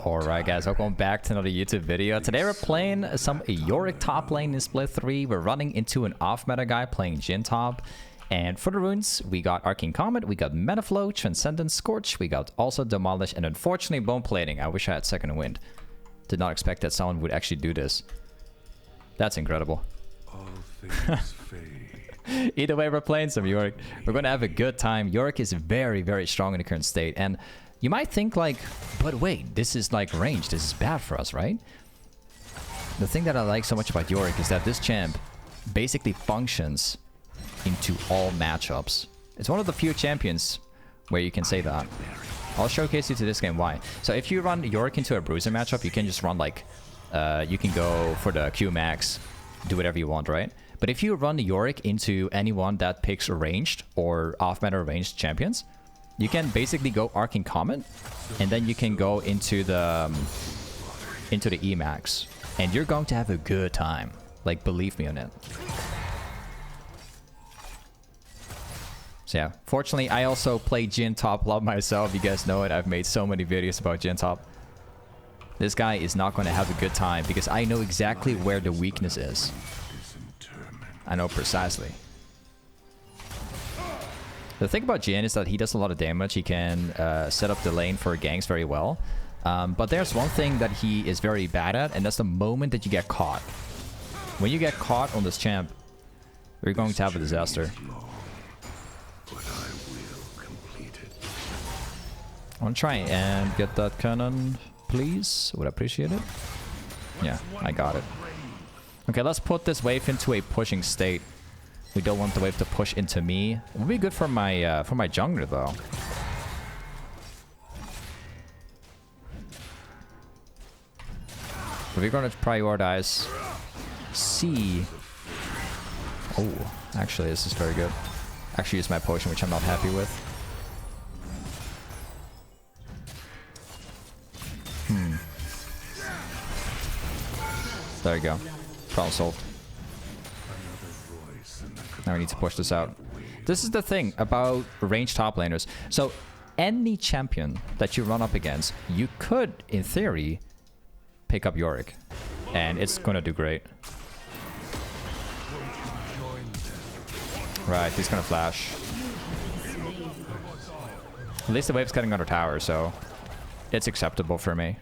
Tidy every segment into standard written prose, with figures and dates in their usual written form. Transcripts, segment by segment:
Alright guys, welcome back to another YouTube video. Today we're playing some Yorick top lane in split 3. We're running into an off meta guy playing Jhin top. And for the runes, we got Arcane Comet, we got Metaflow, Transcendent, Scorch, we got also Demolish, and unfortunately Bone Plating. I wish I had Second Wind. Did not expect that someone would actually do this. That's incredible. All things fade. Either way, we're playing some Yorick. We're going to have a good time. Yorick is very, very strong in the current state. And you might think like, but wait, this is like range. This is bad for us, right? The thing that I like so much about Yorick is that this champ basically functions into all matchups. It's one of the few champions where you can say that. I'll showcase you to this game why. So if you run Yorick into a bruiser matchup, you can just run like, you can go for the Q max, do whatever you want, right? But if you run Yorick into anyone that picks ranged or off-meta ranged champions, you can basically go Arcane Comet, and then you can go into the E-max, and you're going to have a good time. Like, believe me on it. So yeah, fortunately, I also play Jhin top a lot myself. You guys know it. I've made so many videos about Jhin top. This guy is not going to have a good time because I know exactly where the weakness is. I know precisely. The thing about Jhin is that he does a lot of damage. He can set up the lane for ganks very well. But there's one thing that he is very bad at, and that's the moment that you get caught. When you get caught on this champ, you're going to have a disaster. I want to try and get that cannon, please. Would appreciate it. Yeah, I got it. Okay, let's put this wave into a pushing state. We don't want the wave to push into me. It would be good for my jungler though. We're gonna prioritize C. Oh, actually, this is very good. Actually, use my potion, which I'm not happy with. There you go. Problem solved. Now we need to push this out. This is the thing about ranged top laners. So any champion that you run up against, you could, in theory, pick up Yorick. And it's gonna do great. Right, he's gonna flash. At least the wave's cutting under tower, so it's acceptable for me.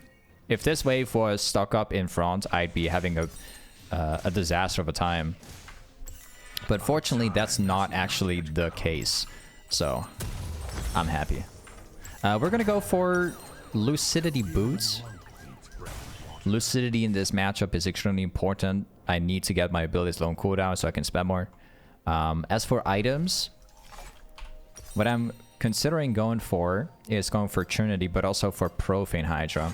If this wave was stuck up in front, I'd be having a disaster of a time. But fortunately, that's not actually the case. So, I'm happy. We're gonna go for Lucidity Boots. Lucidity in this matchup is extremely important. I need to get my abilities low on cooldown so I can spam more. As for items, what I'm considering going for is going for Trinity, but also for Profane Hydra.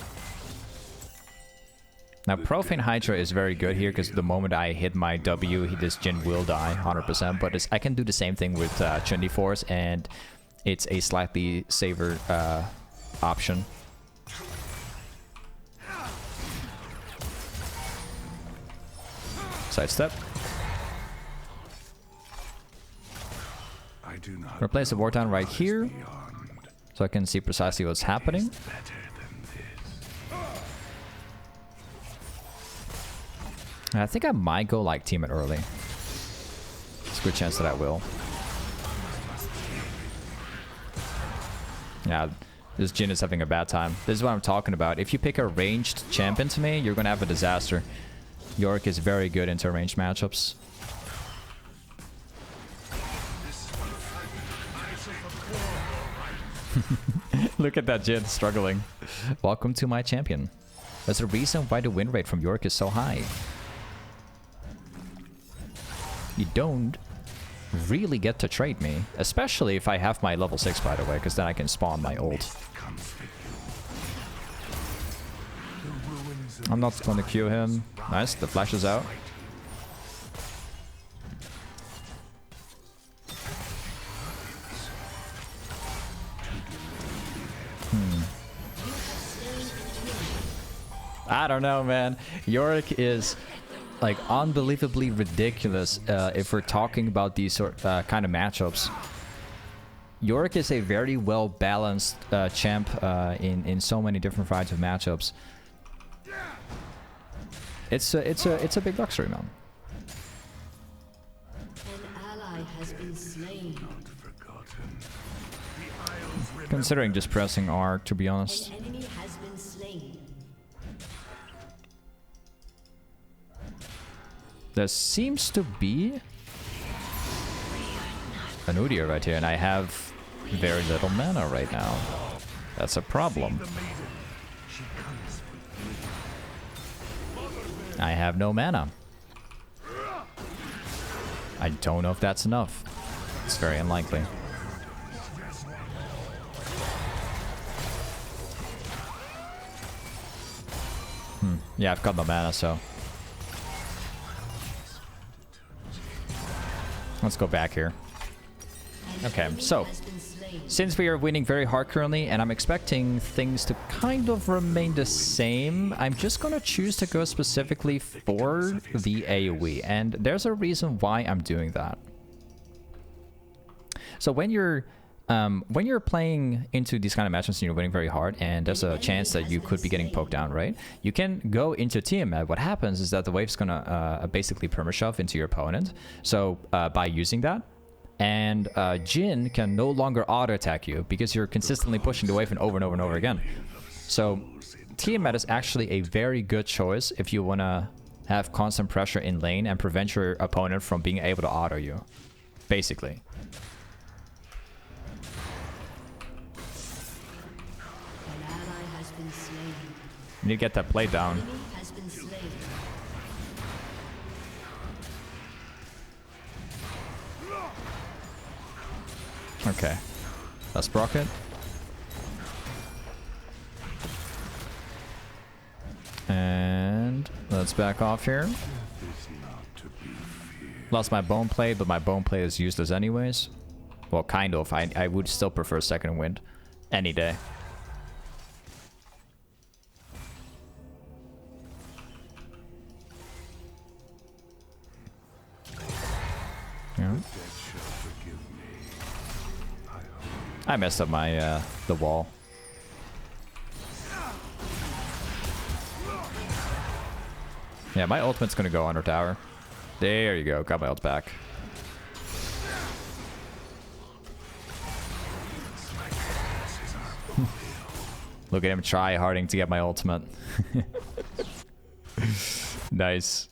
Now, Profane Hydra is very good here because the moment I hit my W, this Jhin will die 100%. But I can do the same thing with Trinity Force, and it's a slightly safer option. Sidestep. Replace the War Town right here, so I can see precisely what's happening. I think I might go like team it early. It's a good chance that I will. Yeah, this Jhin is having a bad time. This is what I'm talking about. If you pick a ranged champion to me, you're gonna have a disaster. Yorick is very good into ranged matchups. Look at that Jhin struggling. Welcome to my champion. There's a reason why the win rate from Yorick is so high. You don't really get to trade me, especially if I have my level 6, by the way, because then I can spawn my ult. I'm not going to Q him. Nice, the flash is out. I don't know, man. Yorick is like unbelievably ridiculous if we're talking about these kind of matchups. Yorick is a very well balanced champ in so many different varieties of matchups. It's a big luxury, man. An ally has been slain. Considering just pressing R, to be honest. An enemy has been slain. There seems to be an Udyr right here, and I have very little mana right now. That's a problem. I have no mana. I don't know if that's enough. It's very unlikely. Yeah, I've got no mana, so... Let's go back here. Okay, so... Since we are winning very hard currently, and I'm expecting things to kind of remain the same, I'm just gonna choose to go specifically for the AoE. And there's a reason why I'm doing that. So when you're playing into these kind of matches and you're winning very hard, and there's a chance that you could be getting poked down, right? You can go into Tiamat. What happens is that the wave's gonna basically perma-shove into your opponent. So by using that, and Jhin can no longer auto-attack you because you're consistently pushing the wave and over and over and over again. So Tiamat is actually a very good choice if you wanna have constant pressure in lane and prevent your opponent from being able to auto you, basically. You need to get that play down. Okay. Let's proc it. And let's back off here. Lost my bone plate, but my bone plate is useless anyways. Well, kind of. I would still prefer second wind any day. Yeah. I messed up my the wall. Yeah, my ultimate's gonna go under tower. There you go, got my ult back. Look at him try harding to get my ultimate. Nice.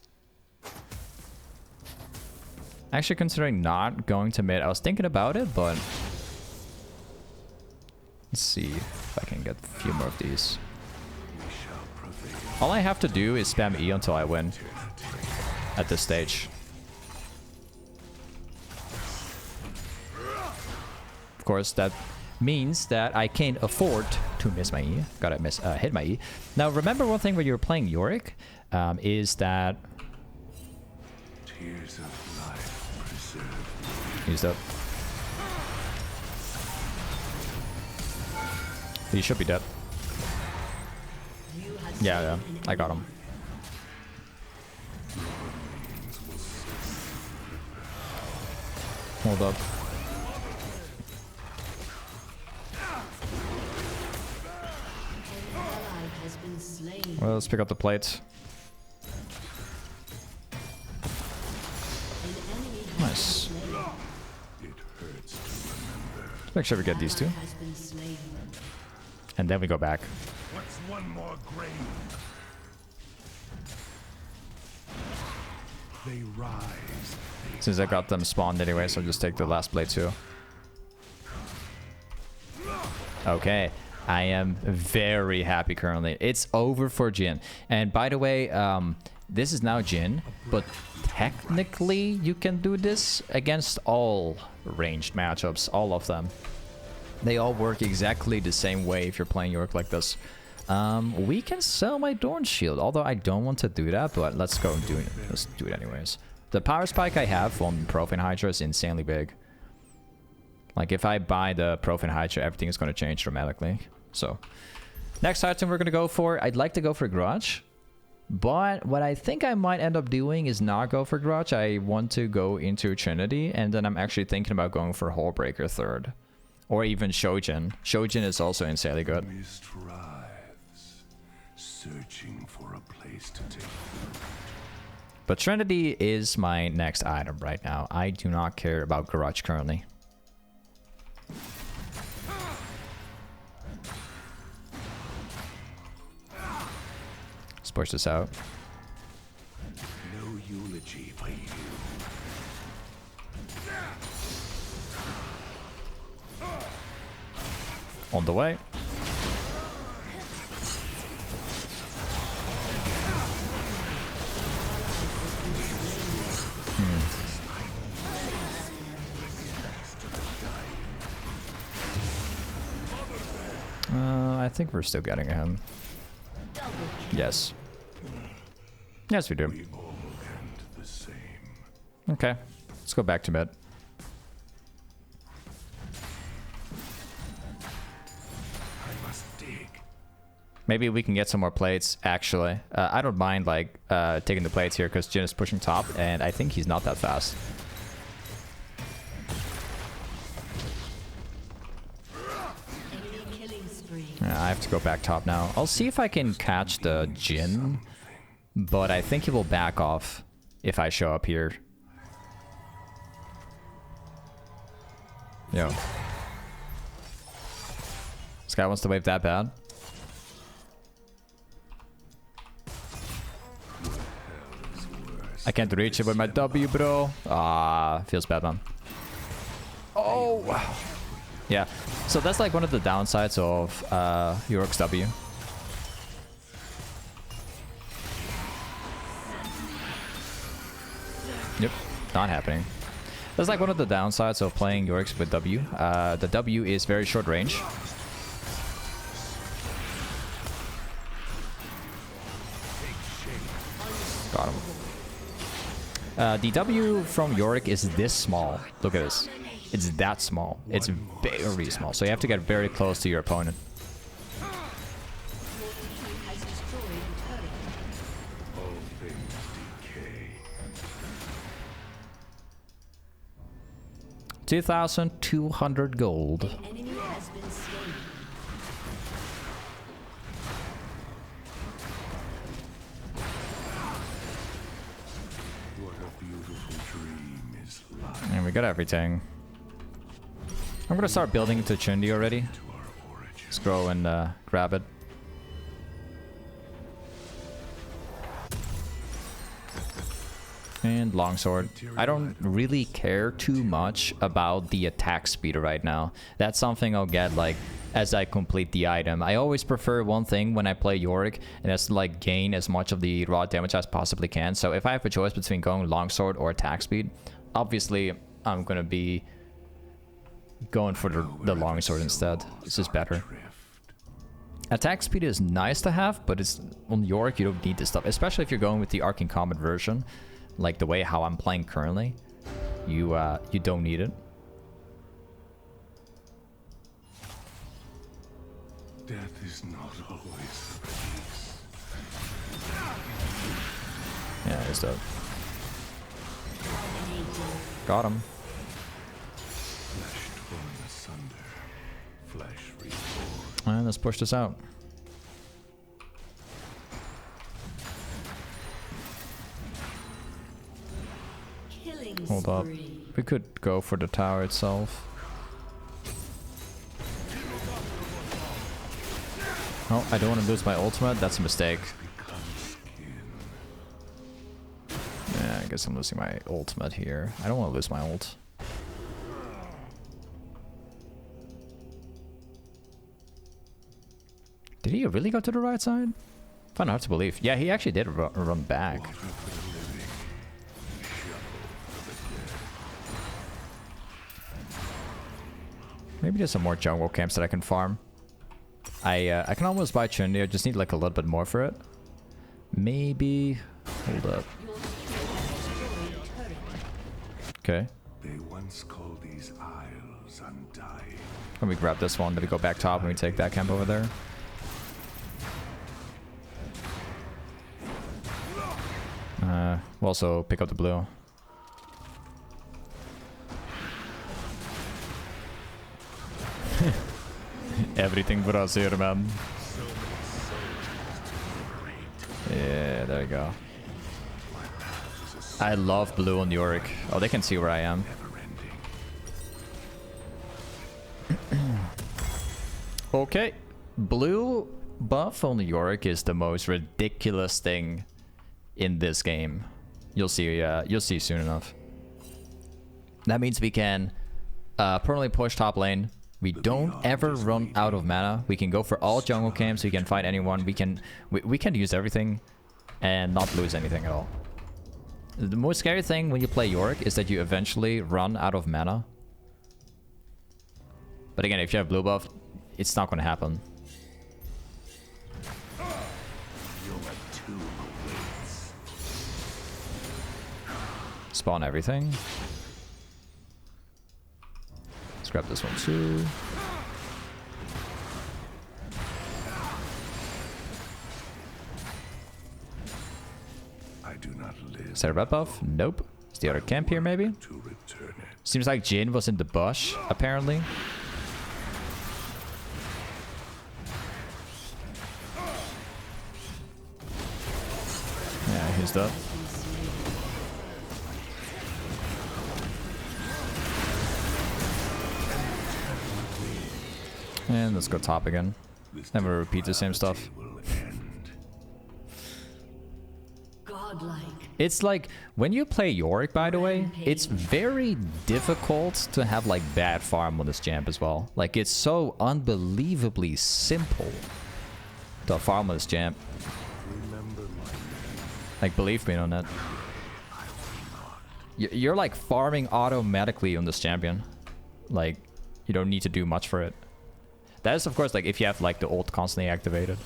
Actually considering not going to mid, I was thinking about it, but let's see if I can get a few more of these. All I have to do is spam E until I win at this stage. Of course, that means that I can't afford to miss my E. Gotta hit my E. Now, remember one thing when you're playing Yorick is that... Used up. He should be dead. Yeah, I got him. Hold up. Well, let's pick up the plates. Nice. Let's make sure we get these two. And then we go back. What's one more grain? They rise. Since I got them spawned anyway, so I'll just take the last plate too. Okay. I am very happy currently. It's over for Jhin. And by the way, this is now Jhin, but technically you can do this against all ranged matchups, all of them. They all work exactly the same way if you're playing Yorick like this. We can sell my Dorn Shield, although I don't want to do that, but let's go and do it. Let's do it anyways. The power spike I have on Profane Hydra is insanely big. Like if I buy the Profane Hydra, everything is going to change dramatically. So, next item we're going to go for, I'd like to go for Grudge. But what I think I might end up doing is not go for Grudge. I want to go into Trinity, and then I'm actually thinking about going for Hullbreaker third. Or even Shojin. Shojin is also insanely good. Mist writhes, searching for a place to take. But Trinity is my next item right now. I do not care about Garage currently. Let's push this out. No eulogy for you. On the way. I think we're still getting him. Yes. Yes, we do. We all end the same. Okay. Let's go back to mid. I must dig. Maybe we can get some more plates, actually. I don't mind, like, taking the plates here, because Jhin is pushing top, and I think he's not that fast. I have to go back top now. I'll see if I can catch the Jhin, but I think he will back off if I show up here. Yo. This guy wants to wave that bad. I can't reach it with my W, bro. Ah, feels bad, man. Oh, wow. Yeah, so that's like one of the downsides of Yorick's W. Yep, not happening. That's like one of the downsides of playing Yorick's with W. The W is very short range. Got him. The W from Yorick is this small. Look at this. It's that small. It's very small. So you have to get very close to your opponent. All things decay. 2,200 gold. Enemy has been slain. What a beautiful dream is life. And we got everything. I'm gonna start building to Trinity already. To our origin. Let's go and grab it. And longsword. I don't really care too much about the attack speed right now. That's something I'll get like as I complete the item. I always prefer one thing when I play Yorick, and that's to like gain as much of the raw damage as possibly can. So if I have a choice between going longsword or attack speed, obviously I'm gonna be going for the longsword instead. It's just better. Attack speed is nice to have, but it's on Yorick you don't need this stuff, especially if you're going with the Arcane Combat version, like the way how I'm playing currently. You don't need it. Death is not always the peace. Yeah, it's dope. Got him. Flesh torn asunder, flesh reborn. And let's push this out. Killing Hold up. spree. We could go for the tower itself. Oh, I don't want to lose my ultimate. That's a mistake. Become skin. Yeah, I guess I'm losing my ultimate here. I don't want to lose my ult. Did he really go to the right side? Find it hard to believe. Yeah, he actually did run back. Water for the living, shovel for the dead. Maybe there's some more jungle camps that I can farm. I can almost buy Trinity. I just need like a little bit more for it. Maybe. Hold up. Okay. They once called these isles undying. Let me grab this one. Did we go back top and we take that camp over there? We'll also pick up the blue. everything for us here, man. Yeah, there you go. I love blue on Yorick. Oh, they can see where I am. Okay. Blue buff on Yorick is the most ridiculous thing in this game. You'll see soon enough. That means we can permanently push top lane. We don't ever run out of mana. We can go for all jungle camps. We can fight anyone. We can use everything and not lose anything at all. The most scary thing when you play Yorick is that you eventually run out of mana. But again, if you have blue buff, it's not going to happen. Spawn everything. Let's grab this one too. I do not live. Is there a red buff? Nope. Is the other camp here maybe? To return it. Seems like Jhin was in the bush, apparently. Yeah, he's dead. And let's go top again. Then we'll repeat the same stuff. Godlike. It's like, when you play Yorick, by the way, it's very difficult to have like bad farm on this champ as well. Like, it's so unbelievably simple to farm on this champ. Like, believe me on that. You're like farming automatically on this champion. Like, you don't need to do much for it. That is, of course, like if you have like the ult constantly activated.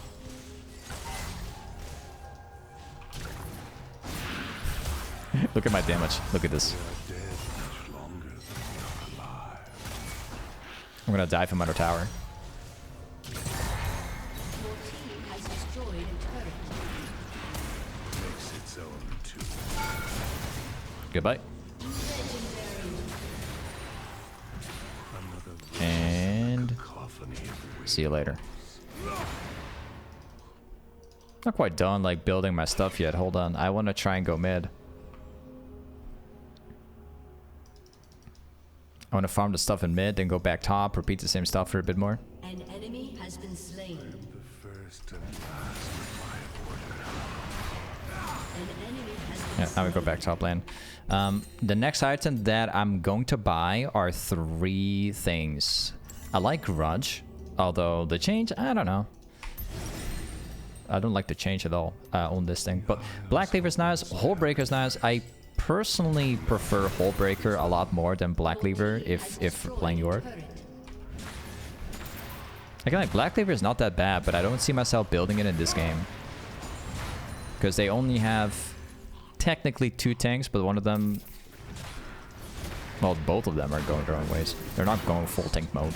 Look at my damage. Look at this. I'm gonna die from under tower. Your team has destroyed a turret. Makes its own too. Goodbye. And see you later. Not quite done like building my stuff yet. Hold on. I want to try and go mid. I want to farm the stuff in mid, then go back top, repeat the same stuff for a bit more. An enemy has been slain. The first and last of my order. An enemy has been Yeah, now we go back top lane. The next item that I'm going to buy are 3 things. I like Grudge, although the change, I don't know. I don't like the change at all on this thing. But Black Cleaver's nice, Hullbreaker's nice. I personally prefer Hullbreaker a lot more than Black Cleaver if playing Yorick. Again, like Black Cleaver is not that bad, but I don't see myself building it in this game. Because they only have technically 2 tanks, but one of them... Well, both of them are going their own ways. They're not going full tank mode.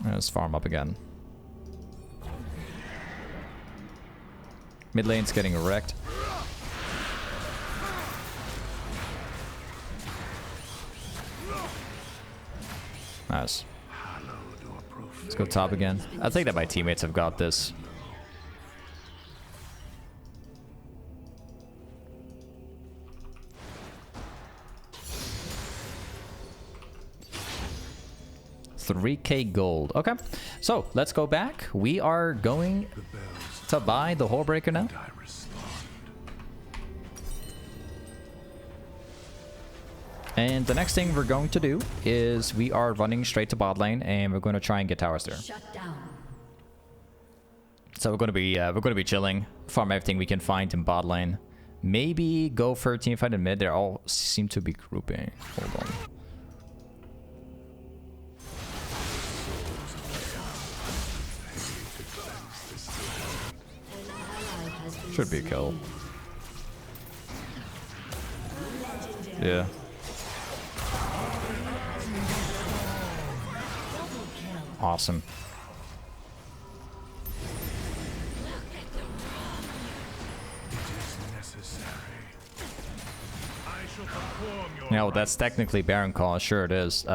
Let's farm up again. Mid lane's getting wrecked. Nice. Let's go top again. I think that my teammates have got this. $3K gold. Okay, so let's go back. We are going to buy the Hullbreaker now. And the next thing we're going to do is we are running straight to bot lane, and we're going to try and get towers there. shut down. So we're going to be chilling, farm everything we can find in bot lane. Maybe go for a team fight in mid. They all seem to be grouping. Hold on. Should be a kill. Yeah. Awesome. No, that's technically Baron Call. Sure it is. 3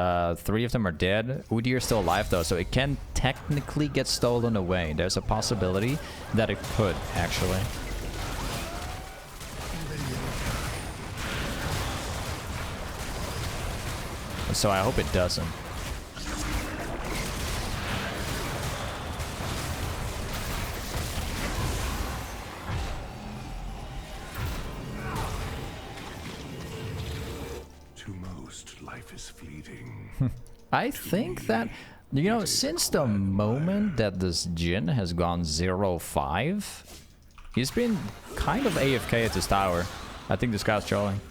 of them are dead. Udyr is still alive though, so it can technically get stolen away. There's a possibility that it could, actually. So I hope it doesn't. To most, life is fleeting. I think that, you know, since the moment that this Jhin has gone 0-5, he's been kind of AFK at this tower. I think this guy's trolling.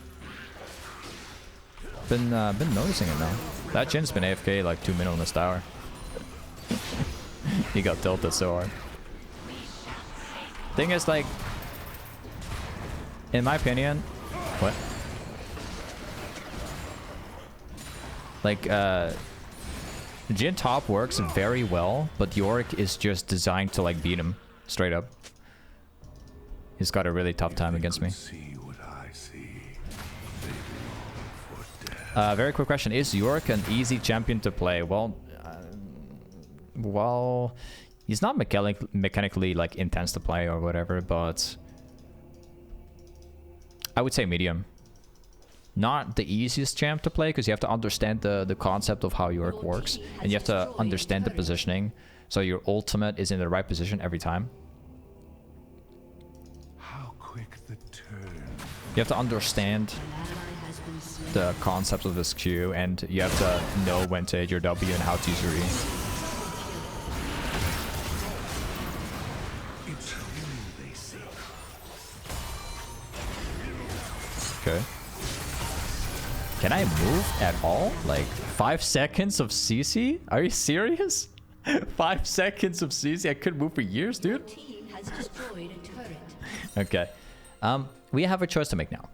Been noticing it now. That Jin's been AFK like 2 minutes on this tower. He got tilted so hard. Thing is, like, in my opinion, what? Like, Jhin top works very well, but Yorick is just designed to like beat him straight up. He's got a really tough time against me. See what I see. They long for death. Very quick question: is Yorick an easy champion to play? Well, he's not mechanically like intense to play or whatever, but I would say medium. Not the easiest champ to play because you have to understand the concept of how Yorick works, and you have to understand the positioning, so your ultimate is in the right position every time. How quick the turn. You have to understand the concept of this Q, and you have to know when to hit your W and how to use your E. It's who they seek. Okay. Can I move at all? Like 5 seconds of CC? Are you serious? 5 seconds of CC? I could move for years, dude. Team has destroyed a turret. Okay. We have a choice to make now.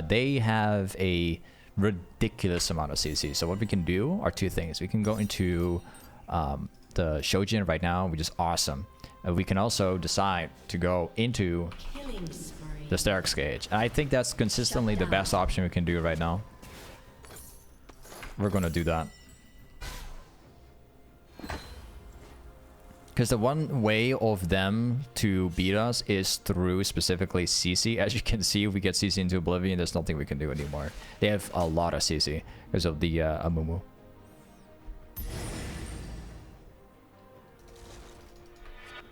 They have a ridiculous amount of CC. So what we can do are 2 things. We can go into the Shojin right now, which is awesome. We can also decide to go into Killing spree. the steraks gage. And I think that's consistently the best option we can do right now. We're gonna do that. Because the one way of them to beat us is through specifically CC. As you can see, if we get CC into Oblivion, there's nothing we can do anymore. They have a lot of CC because of the Amumu.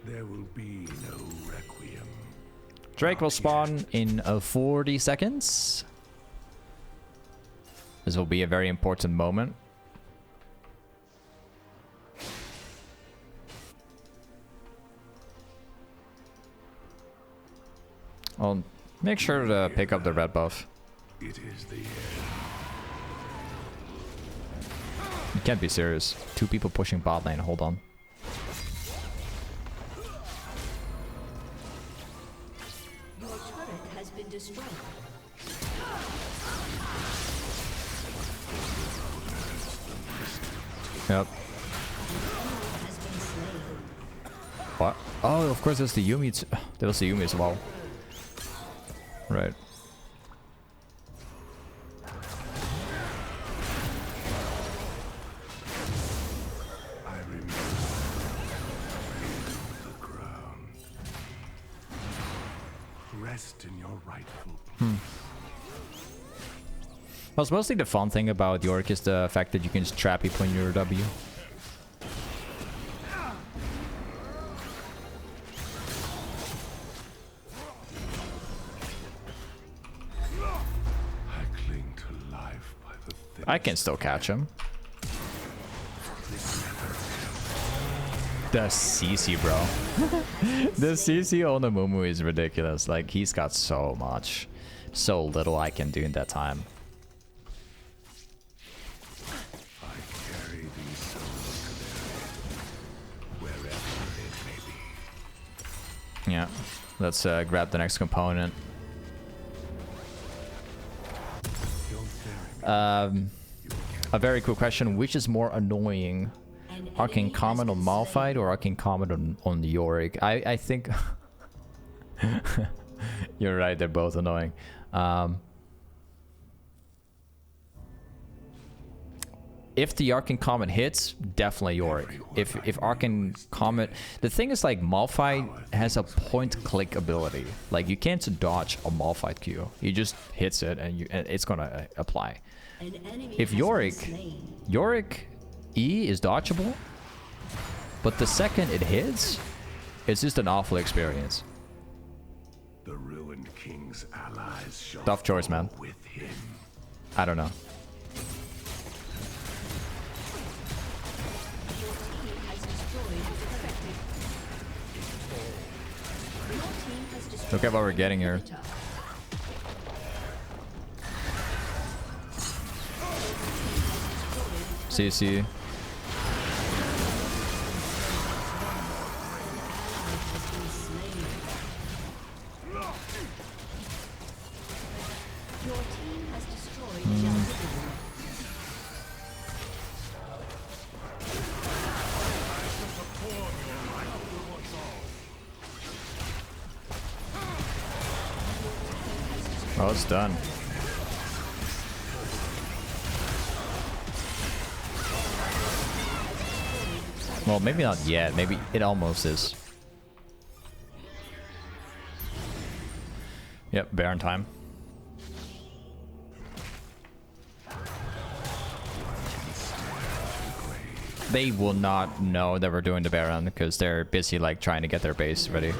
There will be no requiem. Drake will spawn in 40 seconds. This will be a very important moment. I'll make sure to pick up the red buff. It is the end. You can't be serious. 2 people pushing bot lane. Hold on. Your turret has been destroyed. Yep. Has been slain. What? Oh, of course, there's the Yumi. There was the Yumi as well. Right. I remember the ground. Rest in your rightful place. Well, it's mostly the fun thing about Yorick is the fact that you can just trap people in your W. I cling to life by the thin. I can still catch him. The CC, bro. The CC on the Mumu is ridiculous. Like, he's got so much. So little I can do in that time. I carry these souls to their end, wherever it may be. Yeah. Let's grab the next component. A very quick question. Which is more annoying? An Arcane enemy has Comet on been Malphite slain. or Arcane Comet on Yorick? I think... You're right, they're both annoying. if the Arcane Comet hits, definitely Yorick. If Arcane Comet, the thing is like Malphite has a point click ability. Like you can't dodge a Malphite Q. You just hits it and it's gonna apply. An enemy If has been Yorick slain. E is dodgeable, but the second it hits, it's just an awful experience. The ruined king's allies shall Tough choice, man. fall with him. I don't know. Your team has destroyed a turret. Your team has destroyed Look at what we're getting here. a turret. CC. Your team has destroyed Jhin. Oh, it's done. Well, maybe not yet. Maybe it almost is. Yep, Baron time. They will not know that we're doing the Baron because they're busy like trying to get their base ready.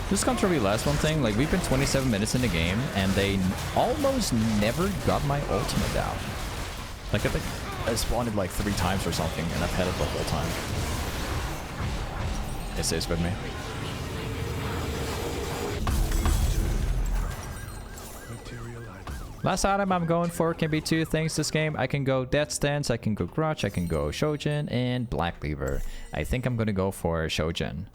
Just come to realize one thing, like we've been 27 minutes in the game and they almost never got my ultimate down. Like I think I spawned it like 3 times or something and I've had it the whole time. It stays with me. Last item I'm going for can be 2 things this game. I can go Death Stance, I can go Grudge, I can go Shojin, and Black Cleaver. I think I'm gonna go for Shojin.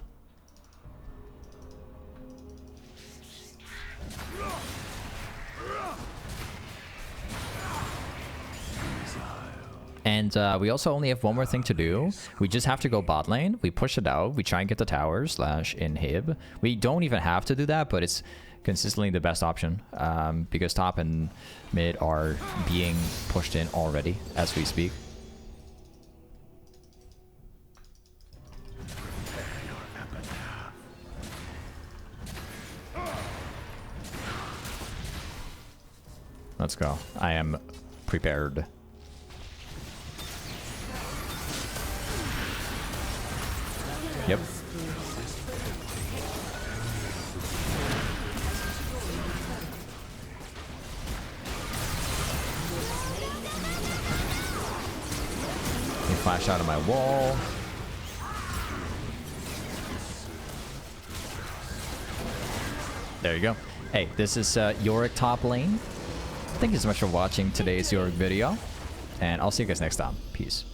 And we also only have one more thing to do. We just have to go bot lane. We push it out. We try and get the tower / inhib. We don't even have to do that, but it's consistently the best option because top and mid are being pushed in already as we speak. Let's go. I am prepared. Yep. He flashed out of my wall. There you go. Hey, this is Yorick top lane. Thank you so much for watching today's Yorick video, and I'll see you guys next time. Peace.